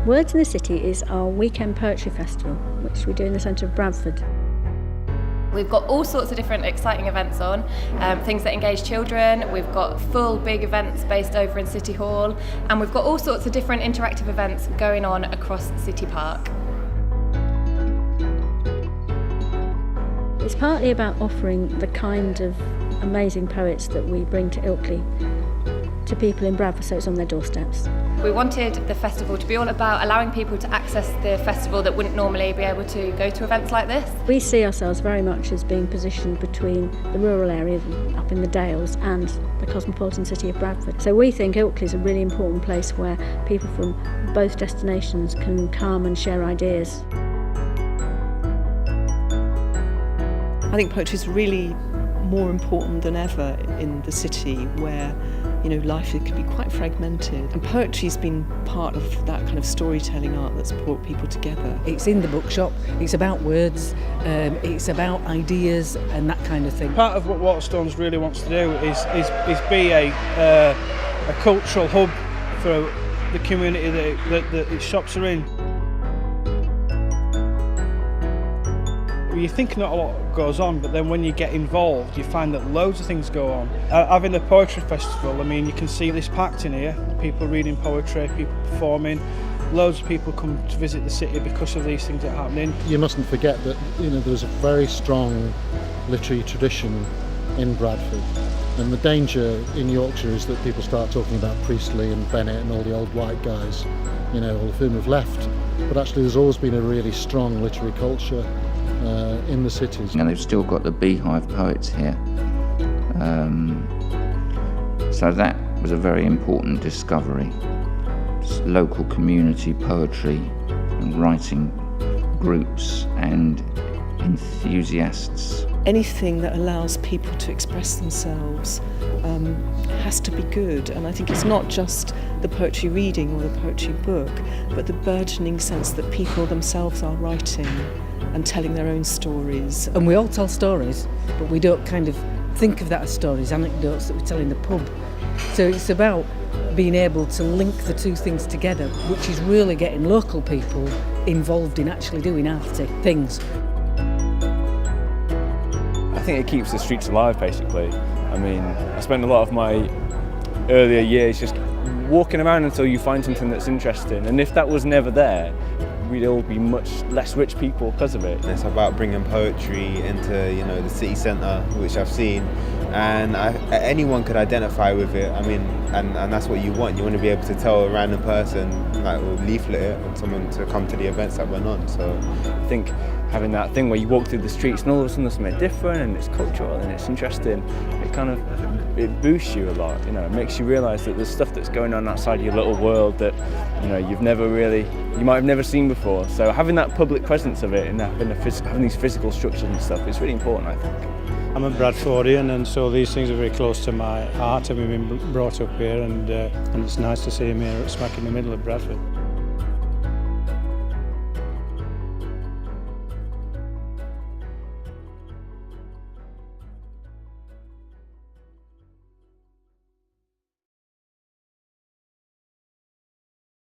Words in the City is our weekend poetry festival, which we do in the centre of Bradford. We've got all sorts of different exciting events on, things that engage children. We've got full big events based over in City Hall, and we've got all sorts of different interactive events going on across City Park. It's partly about offering the kind of amazing poets that we bring to Ilkley to people in Bradford, so it's on their doorsteps. We wanted the festival to be all about allowing people to access the festival that wouldn't normally be able to go to events like this. We see ourselves very much as being positioned between the rural areas up in the Dales and the cosmopolitan city of Bradford. So we think Ilkley is a really important place where people from both destinations can come and share ideas. I think poetry is really more important than ever in the city where, life can be quite fragmented. And poetry's been part of that kind of storytelling art that's brought people together. It's in the bookshop, it's about words, it's about ideas and that kind of thing. Part of what Waterstones really wants to do is be a cultural hub for the community that its shops are in. You think not a lot goes on, but then when you get involved, you find that loads of things go on. Having a poetry festival, you can see this packed in here. People reading poetry, people performing. Loads of people come to visit the city because of these things that are happening. You mustn't forget that there's a very strong literary tradition in Bradford. And the danger in Yorkshire is that people start talking about Priestley and Bennett and all the old white guys, all of whom have left. But actually there's always been a really strong literary culture in the cities. And they've still got the beehive poets here. So that was a very important discovery. Local community poetry and writing groups and enthusiasts. Anything that allows people to express themselves has to be good, and I think it's not just the poetry reading or the poetry book, but the burgeoning sense that people themselves are writing and telling their own stories. And we all tell stories, but we don't kind of think of that as stories, anecdotes that we tell in the pub. So it's about being able to link the two things together, which is really getting local people involved in actually doing arty things. I think it keeps the streets alive, basically. I spent a lot of my earlier years just walking around until you find something that's interesting, and if that was never there, we'd all be much less rich people because of it. It's about bringing poetry into the city centre, which I've seen, and anyone could identify with it. And that's what you want. You want to be able to tell a random person, or leaflet it, and someone to come to the events that went on. So I think having that thing where you walk through the streets and all of a sudden there's something different and it's cultural and it's interesting, it boosts you a lot. It makes you realise that there's stuff that's going on outside your little world that you might have never seen before. So having that public presence of it and having these physical structures and stuff is really important, I think. I'm a Bradfordian, and so these things are very close to my heart. I've been brought up here, and it's nice to see him here smack in the middle of Bradford.